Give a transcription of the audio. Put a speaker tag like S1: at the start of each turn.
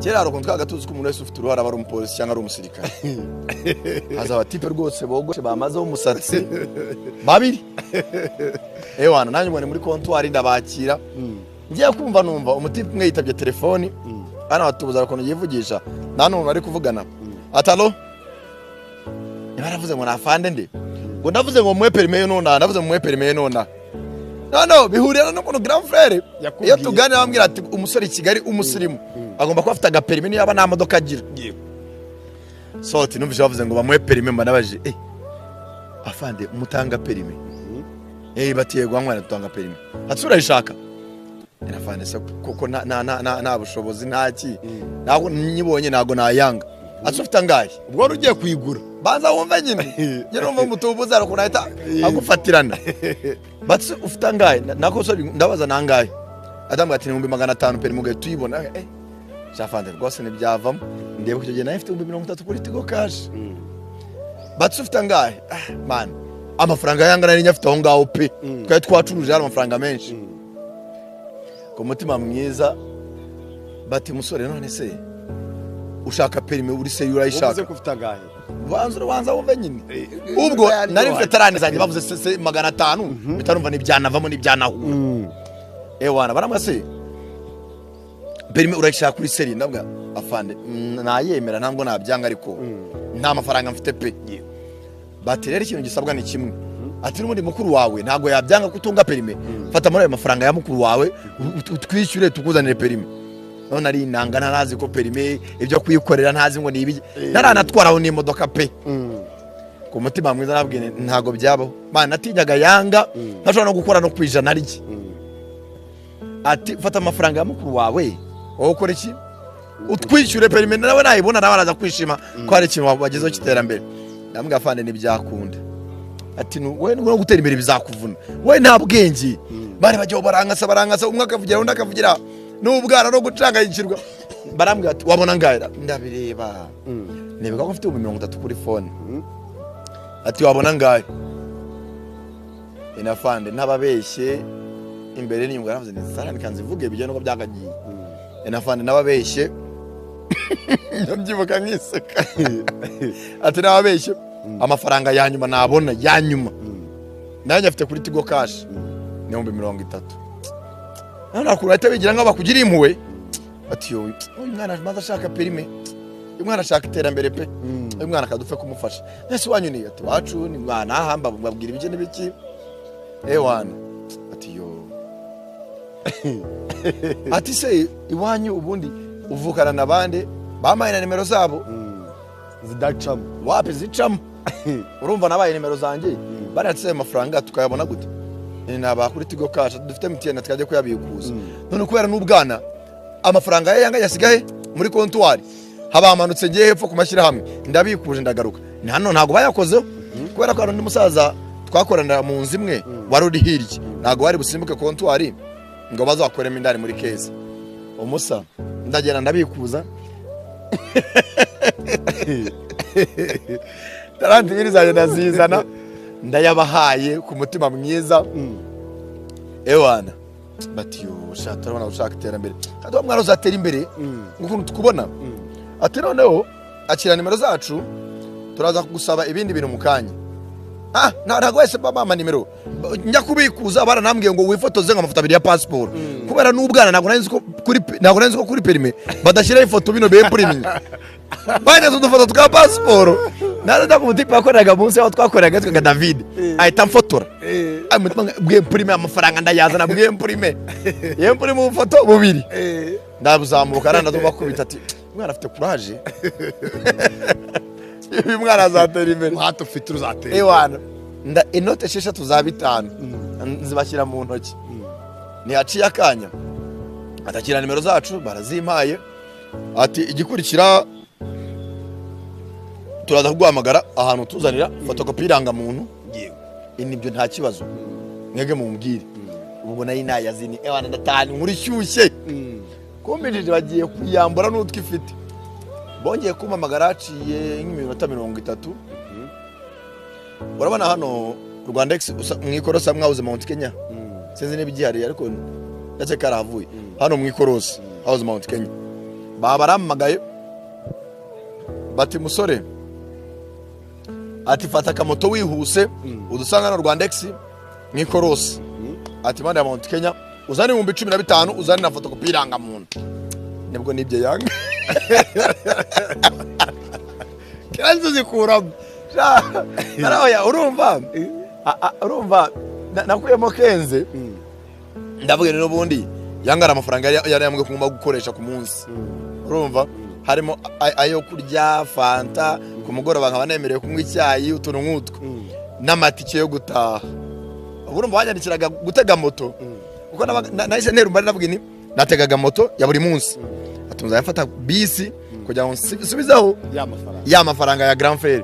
S1: kera rukuntu twagatuzi ko umuntu wese ufite uruhara aba ari umupolisi cyangwa ari umusirikare haza abatipe rwose bogoshe bamazeho umusatsi babiri ewana nanjye ngo ni muri kontwari ndabakira ngiye kumva numva umutipe umwe yitabye telefoni ana batubuza rukuntu yivugisha nta n'umuntu ari kuvugana atalo baravuze ngo nafande nde ngo ndavuze ngo mwe perime nona ndavuze mwe perime nona no bihurira no kuno grand frère iyo tugane bambwira ati umusore Kigali umusirimu agomba kuba afite agaperime niyo aba nta modoka agira so ati numvise bavuze ngo bamwe perime mbanabaje afande umutanga perime batiye gwangwana tutanga perime atsura ishaka nafande se koko na bushobozi ntaki nago nyibonye nago nayanga atsufita ngaye ubwo rugiye kuyigura banza wumve nyine nyirumva mutubuza ariko nahita agufatirana batse ufita ngaye nako so ndabaza nangaye adambwa ati 1500 perime mugaye tuyibona Shafande rwose nibyavamo ndebe cyo gihe naye mfite 30 kuri Tigo Cash batse ufita ngahe man amafaranga yangana ni nyafite aho ngaho pe twaye twacuruje amafaranga menshi ko mutima mwiza bati musore none se ushaka perime uri se urayishaka uze kufita ngahe wanza wumve nyine ubwo nari mfite tarane zanjye bavuze se 500 bitarumva nibyanavamo nibyanahu ewana baramase perime urayishaka kuri seri ndabwa afande nayemera ntabwo nabyanga ariko nta mafaranga mfite pe bati rero ikintu gisabwa ni kimwe ati n'undi mukuru wawe ntabwo yabyanga kutunga perime fata muri ayo mafaranga ya mukuru wawe utwishyure tukuzanire perime none ari inanga narazi ko perime ibyo kuyikorera ntazi ngo ni ibi naranatwaraho n'imodoka pe ku mutima mwiza nabwiye ntago byabaho bana natinyaga yanga ntashobora no gukora no kwijana riki ati fata amafaranga ya mukuru wawe ukora iki utwishyure perime nawe nayibona nawe araza kwishima ko hari ikintu wagezeho kiterambere ndambwa afande nibyakunda ati we no gutera imbere bizakuvuna we nta bwenge bari bajye barangasa umwe akavugira undi akavugira n'ubwara no gucangayikirwa barambwa ati wabona ngaira ndabireba nebeka ko mfite 30 kuri phone ati wabona ngaye inafande ntababeshye imbere n'inyungu yaravuze ni sara nikanzivuge bijye nuko byagagiye inafande nababeshye ndabyibuka nkiseka ati nababeshye amafaranga yanyuma nabona yanyuma nanjye afite kuri Tigo Cash ni 30 nana kurata bigira ngo bakugira impuwe ati yo umwana maze ashaka perime umwana ashaka iterambere pe umwana akadufe kumufasha nese wanyu ni ati wacu ni mwana ahamba babwira ibije n'ibiki ewana ati yo ati se iwanyu ubundi uvukana nabande bamaye na nimero zabo zidacamo wapi zicamo urumva nabaye nimero zanjye baratse amafaranga tukayabona gute ni naba kuri Tigo Cash dufite MTN tukajye kuyabikuza none kubera n'ubwana amafaranga yanga yasigaye muri kontwari habamanutse ngiye hepfo kumashyira hamwe ndabikuje ndagaruka hano ntago bayakozeho kubera ko ndi musaza twakorana mu nzi imwe wari uri hirya ntago bari busimbuke kontwari ngo bazakoremo indari muri keza umusa ndagera ndabikuza taranti birizanye nazizana ndayabahaye ku mutima mwiza ewana batiyo shatarabona ushaka iterambere kandi wa mwana uzatera imbere ngukuntu tukubona ati noneho akira nimero zacu turaza kugusaba ibindi bintu mukanya ntago wese bama nimero njya kubikuza baranambwiye ngo wifotoze nk'amafoto abiri ya passport kubera n'ubwana ntago nanzi ko kuri perime badashyira ifoto bino bempurimye banya tudufoto twa passport nada kumutipa akoreraga munsi aho twakoreraga twa David ahita mfotora bwe prime amafaranga ndayazana bwe prime ye prime mu foto bubiri ndabuzamuka randa tubakubita ati mwana afite courage uyu mwana azatera imbere hato ufite uzatera ewana nda inote 6 za 5 nzibashyira mu ntoki ni aciye akanya atakira nimero zacu barazimpaye ati igikurikira turaza kuguhamagara ahantu tuzanira fotokopi iranga muntu nibyo nta kibazo mwege mumbwire ubwo nayi nayazini ewana ndatani muri shyushye kombinije bagiye kuyambura n'utwifite bongeye kumamagara aciye nk'iminota 30 urabona hano Rwandex mwikorosa mwauze Mount Kenya sinzi n'ibigihari ariko ndetse karavuye hano mwikorosa house Mount Kenya babaramagaye bati musore ati fata akamoto wihuse udusanga na Rwandex nk'ikorosi ati manda ya Mount Kenya uzane 15,000 uzane na fotokopi irangamuntu nibwo nibye yanga
S2: kiranzo zikuramo
S1: narahoya urumva nakuyemo kenze ndavuga rero bundi yangara amafaranga yari yambwe kugomba gukoresha ku munsi urumva harimo ayo kurya fanta ku mugoroba nkaba nemerewe kunywa icyayi utuntu nk'utwo n'amatike yo gutaha urumva wanyandikiraga gutega moto kuko nahise nerumva ndavuga ni nategaga moto ya buri munsi atunza yafata bisi kugira ngo nsubizaho
S2: ya
S1: mafaranga ya Grand Frère